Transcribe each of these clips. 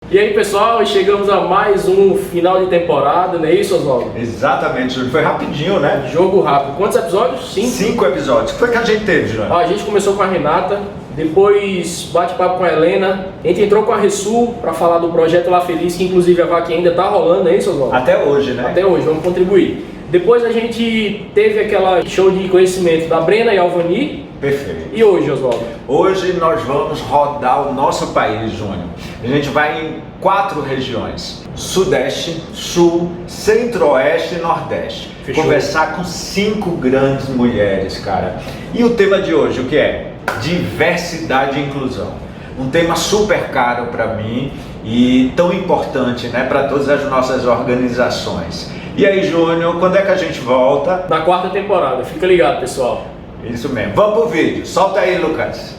E aí pessoal, chegamos a mais um final de temporada, não é isso, Oswaldo? Exatamente, Júlio. Foi rapidinho, né? Jogo rápido. Quantos episódios? 5 episódios. O que foi que a gente teve, Júlio? A gente começou com a Renata, depois bate-papo com a Helena, a gente entrou com a Ressul para falar do projeto Lá Feliz, que inclusive a vaquinha ainda tá rolando, não é isso, Oswaldo? Até hoje, né? Até hoje, vamos contribuir. Depois a gente teve aquela show de conhecimento da Brena e Alvani. Perfeito. E hoje, Oswaldo? Hoje nós vamos rodar o nosso país, Júnior. A gente vai em 4 regiões: Sudeste, Sul, Centro-Oeste e Nordeste. Fechou. Conversar com 5 grandes mulheres, cara. E o tema de hoje, o que é? Diversidade e inclusão. Um tema super caro para mim e tão importante, né, para todas as nossas organizações. E aí, Júnior, quando é que a gente volta? Na 4ª temporada, fica ligado, pessoal. Isso mesmo. Vamos pro vídeo. Solta aí, Lucas.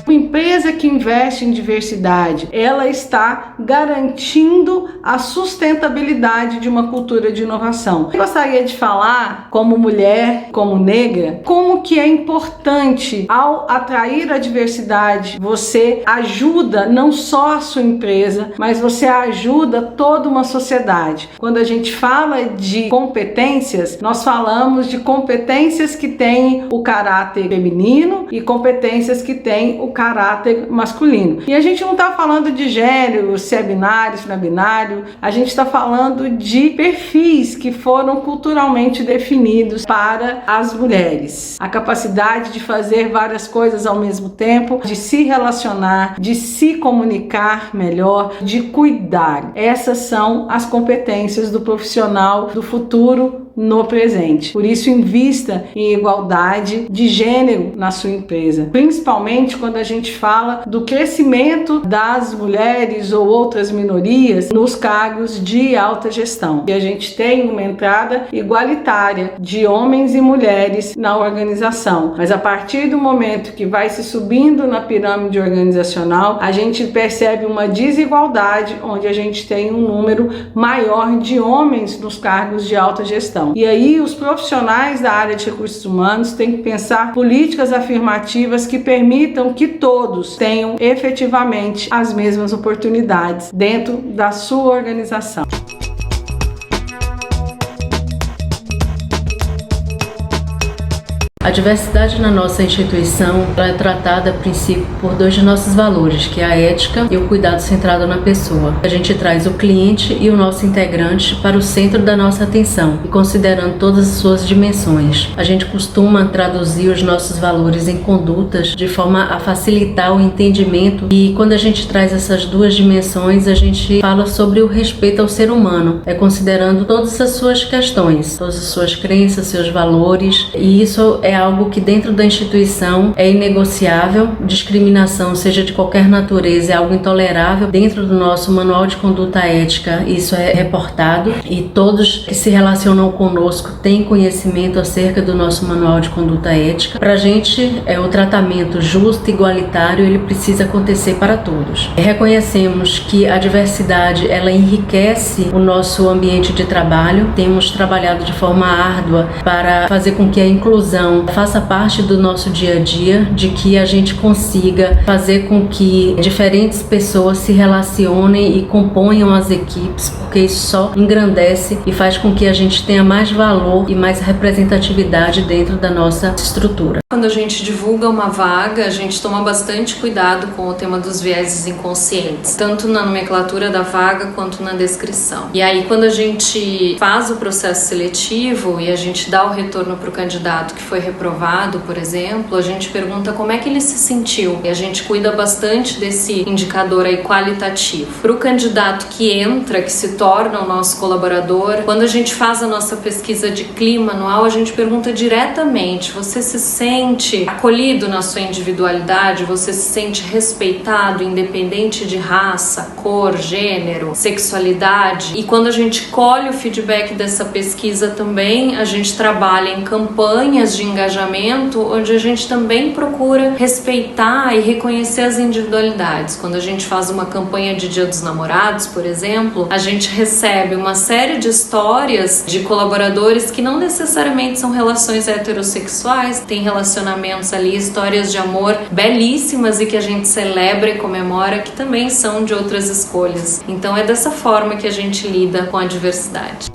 Uma empresa que investe em diversidade, ela está garantindo a sustentabilidade de uma cultura de inovação. Eu gostaria de falar, como mulher, como negra, como que é importante ao atrair a diversidade, você ajuda não só a sua empresa, mas você ajuda toda uma sociedade. Quando a gente fala de competências, nós falamos de competências que têm o caráter feminino e competências que têm o caráter masculino. E a gente não está falando de gênero, se é binário, se não é binário, a gente está falando de perfis que foram culturalmente definidos para as mulheres. A capacidade de fazer várias coisas ao mesmo tempo, de se relacionar, de se comunicar melhor, de cuidar. Essas são as competências do profissional do futuro no presente. Por isso, invista em igualdade de gênero na sua empresa, principalmente quando a gente fala do crescimento das mulheres ou outras minorias nos cargos de alta gestão. E a gente tem uma entrada igualitária de homens e mulheres na organização, mas a partir do momento que vai se subindo na pirâmide organizacional, a gente percebe uma desigualdade onde a gente tem um número maior de homens nos cargos de alta gestão. E aí os profissionais da área de recursos humanos têm que pensar políticas afirmativas que permitam que todos tenham efetivamente as mesmas oportunidades dentro da sua organização. A diversidade na nossa instituição é tratada a princípio por 2 de nossos valores, que é a ética e o cuidado centrado na pessoa. A gente traz o cliente e o nosso integrante para o centro da nossa atenção e considerando todas as suas dimensões. A gente costuma traduzir os nossos valores em condutas de forma a facilitar o entendimento, e quando a gente traz essas 2 dimensões, a gente fala sobre o respeito ao ser humano, considerando todas as suas questões, todas as suas crenças, seus valores, e isso é algo que dentro da instituição é inegociável. Discriminação, seja de qualquer natureza, é algo intolerável. Dentro do nosso manual de conduta ética, isso é reportado e todos que se relacionam conosco têm conhecimento acerca do nosso manual de conduta ética. Para a gente, o tratamento justo e igualitário, ele precisa acontecer para todos. Reconhecemos que a diversidade, ela enriquece o nosso ambiente de trabalho. Temos trabalhado de forma árdua para fazer com que a inclusão faça parte do nosso dia a dia, de que a gente consiga fazer com que diferentes pessoas se relacionem e componham as equipes, porque isso só engrandece e faz com que a gente tenha mais valor e mais representatividade dentro da nossa estrutura. Quando a gente divulga uma vaga, a gente toma bastante cuidado com o tema dos vieses inconscientes, tanto na nomenclatura da vaga quanto na descrição. E aí, quando a gente faz o processo seletivo e a gente dá o retorno para o candidato que foi reprovado, por exemplo, a gente pergunta como é que ele se sentiu. E a gente cuida bastante desse indicador aí qualitativo. Para o candidato que entra, que se torna o nosso colaborador, quando a gente faz a nossa pesquisa de clima anual, a gente pergunta diretamente: você se sente acolhido na sua individualidade? Você se sente respeitado, independente de raça, cor, gênero, sexualidade? E quando a gente colhe o feedback dessa pesquisa também, a gente trabalha em campanhas de engajamento engajamento, onde a gente também procura respeitar e reconhecer as individualidades. Quando a gente faz uma campanha de Dia dos Namorados, por exemplo, a gente recebe uma série de histórias de colaboradores que não necessariamente são relações heterossexuais, tem relacionamentos ali, histórias de amor belíssimas e que a gente celebra e comemora, que também são de outras escolhas. Então é dessa forma que a gente lida com a diversidade.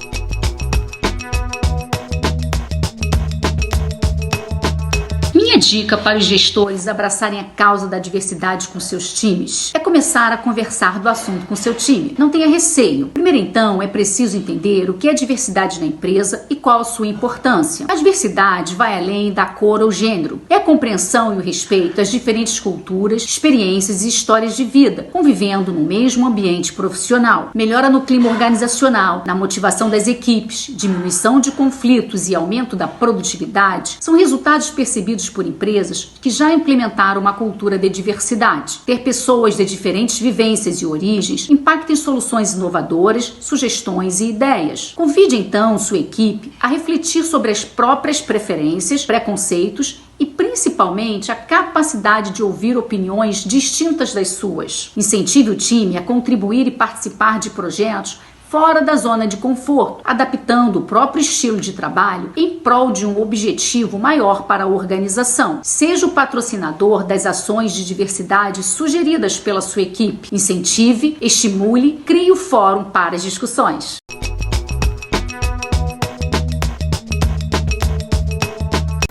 Minha dica para os gestores abraçarem a causa da diversidade com seus times é começar a conversar do assunto com seu time. Não tenha receio. Primeiro, então, é preciso entender o que é diversidade na empresa e qual a sua importância. A diversidade vai além da cor ou gênero. É a compreensão e o respeito às diferentes culturas, experiências e histórias de vida, convivendo no mesmo ambiente profissional. Melhora no clima organizacional, na motivação das equipes, diminuição de conflitos e aumento da produtividade são resultados percebidos por empresas que já implementaram uma cultura de diversidade. Ter pessoas de diferentes vivências e origens impacta em soluções inovadoras, sugestões e ideias. Convide então sua equipe a refletir sobre as próprias preferências, preconceitos e principalmente a capacidade de ouvir opiniões distintas das suas. Incentive o time a contribuir e participar de projetos fora da zona de conforto, adaptando o próprio estilo de trabalho em prol de um objetivo maior para a organização. Seja o patrocinador das ações de diversidade sugeridas pela sua equipe. Incentive, estimule, crie o fórum para as discussões.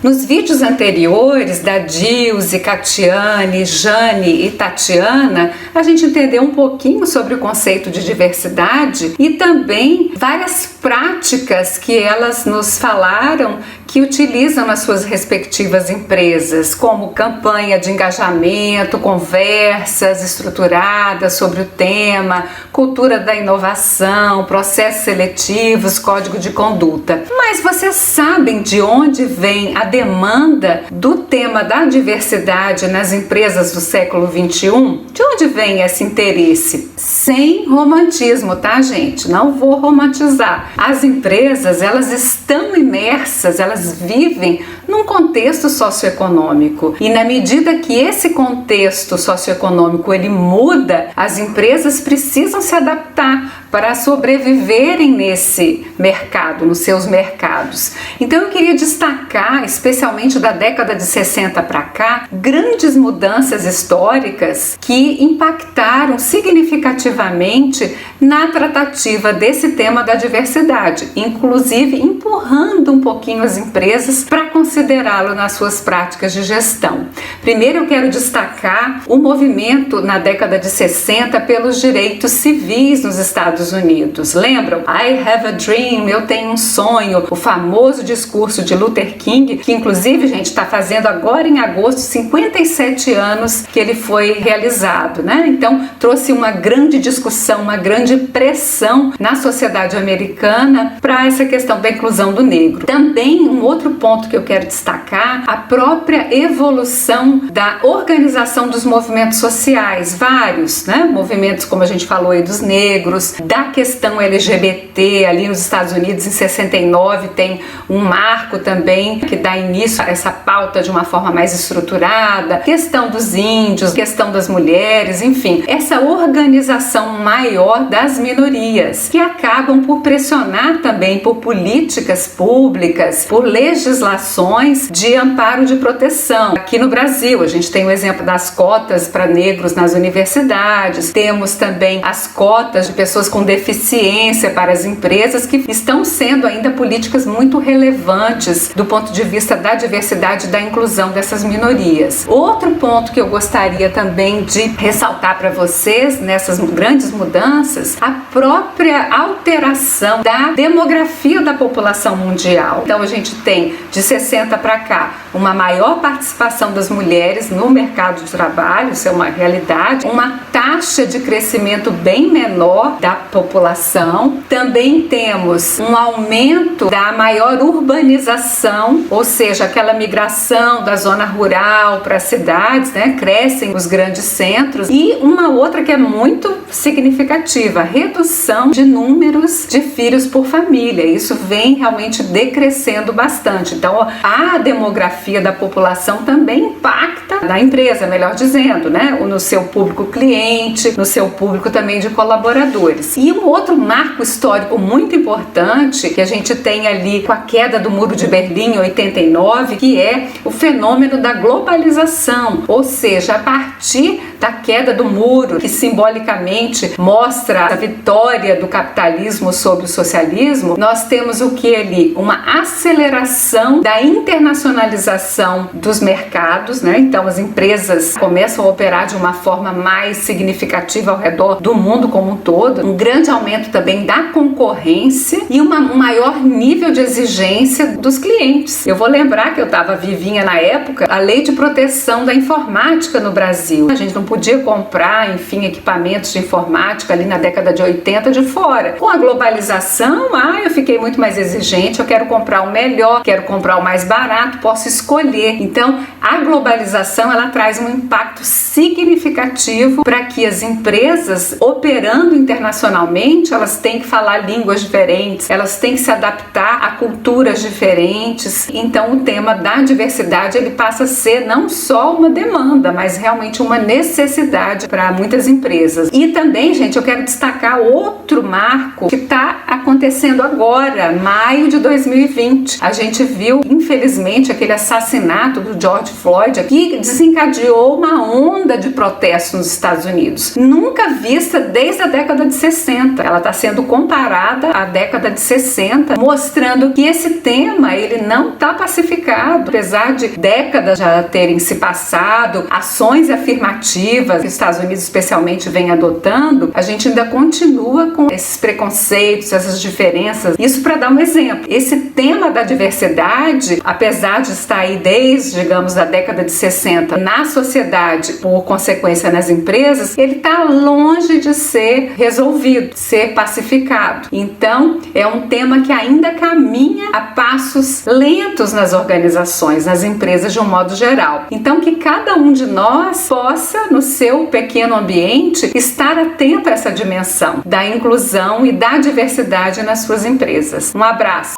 Nos vídeos anteriores da Dilze, Catiane, Jane e Tatiana, a gente entendeu um pouquinho sobre o conceito de diversidade e também várias práticas que elas nos falaram que utilizam nas suas respectivas empresas, como campanha de engajamento, conversas estruturadas sobre o tema, cultura da inovação, processos seletivos, código de conduta. Mas vocês sabem de onde vem a demanda do tema da diversidade nas empresas do século XXI? De onde vem esse interesse? Sem romantismo, tá, gente? Não vou romantizar. As empresas, elas estão imersas, elas vivem num contexto socioeconômico. E na medida que esse contexto socioeconômico ele muda, as empresas precisam se adaptar para sobreviverem nesse mercado, nos seus mercados. Então eu queria destacar, especialmente da década de 60 para cá, grandes mudanças históricas que impactaram significativamente na tratativa desse tema da diversidade, inclusive empurrando um pouquinho as empresas para considerá-lo nas suas práticas de gestão. Primeiro eu quero destacar o movimento na década de 60 pelos direitos civis nos Estados Unidos. Lembram? I have a dream, eu tenho um sonho, o famoso discurso de Luther King, que inclusive, gente, está fazendo agora em agosto 57 anos que ele foi realizado, né? Então trouxe uma grande discussão, uma grande pressão na sociedade americana para essa questão da inclusão do negro. Também um outro ponto que eu quero destacar, a própria evolução da organização dos movimentos sociais, vários, né? Movimentos, como a gente falou aí, dos negros, da questão LGBT, ali nos Estados Unidos em 69 tem um marco também que dá início a essa pauta de uma forma mais estruturada, questão dos índios, questão das mulheres, enfim, essa organização maior das minorias que acabam por pressionar também por políticas públicas, por legislações de amparo de proteção. Aqui no Brasil a gente tem o exemplo das cotas para negros nas universidades, temos também as cotas de pessoas com deficiência para as empresas que estão sendo ainda políticas muito relevantes do ponto de vista da diversidade e da inclusão dessas minorias. Outro ponto que eu gostaria também de ressaltar para vocês nessas grandes mudanças, a própria alteração da demografia da população mundial. Então a gente tem de 60 para cá uma maior participação das mulheres no mercado de trabalho, isso é uma realidade, uma taxa de crescimento bem menor da população. Também temos um aumento da maior urbanização, ou seja, aquela migração da zona rural para as cidades, né? Crescem os grandes centros. E uma outra que é muito significativa, a redução de números de filhos por família. Isso vem realmente decrescendo bastante. Então, a demografia da população também impacta na empresa, melhor dizendo, né? No seu público cliente, no seu público também de colaboradores. E um outro marco histórico muito importante que a gente tem ali com a queda do Muro de Berlim em 89, que é o fenômeno da globalização, ou seja, a partir da queda do muro, que simbolicamente mostra a vitória do capitalismo sobre o socialismo, nós temos o que ali? Uma aceleração da internacionalização dos mercados, né? Então as empresas começam a operar de uma forma mais significativa ao redor do mundo como um todo, um grande aumento também da concorrência e um maior nível de exigência dos clientes. Eu vou lembrar que eu estava vivinha na época a lei de proteção da informática no Brasil. A gente não podia comprar, enfim, equipamentos de informática ali na década de 80 de fora. Com a globalização, eu fiquei muito mais exigente, eu quero comprar o melhor, quero comprar o mais barato, posso escolher. Então, a globalização, ela traz um impacto significativo para que as empresas operando internacionalmente, elas têm que falar línguas diferentes, elas têm que se adaptar a culturas diferentes. Então, o tema da diversidade, ele passa a ser não só uma demanda, mas realmente uma necessidade para muitas empresas. E também, gente, eu quero destacar outro marco que está acontecendo agora, maio de 2020. A gente viu, infelizmente, aquele assassinato do George Floyd, que desencadeou uma onda de protestos nos Estados Unidos, nunca vista desde a década de 60. Ela está sendo comparada à década de 60, mostrando que esse tema, ele não está pacificado. Apesar de décadas já terem se passado, ações afirmativas que os Estados Unidos especialmente vem adotando, a gente ainda continua com esses preconceitos, essas diferenças. Isso para dar um exemplo. Esse tema da diversidade, apesar de estar aí desde, digamos, a década de 60 na sociedade, por consequência nas empresas, ele está longe de ser resolvido, ser pacificado. Então, é um tema que ainda caminha a passos lentos nas organizações, nas empresas de um modo geral. Então, que cada um de nós possa, no seu pequeno ambiente, estar atento a essa dimensão da inclusão e da diversidade nas suas empresas. Um abraço!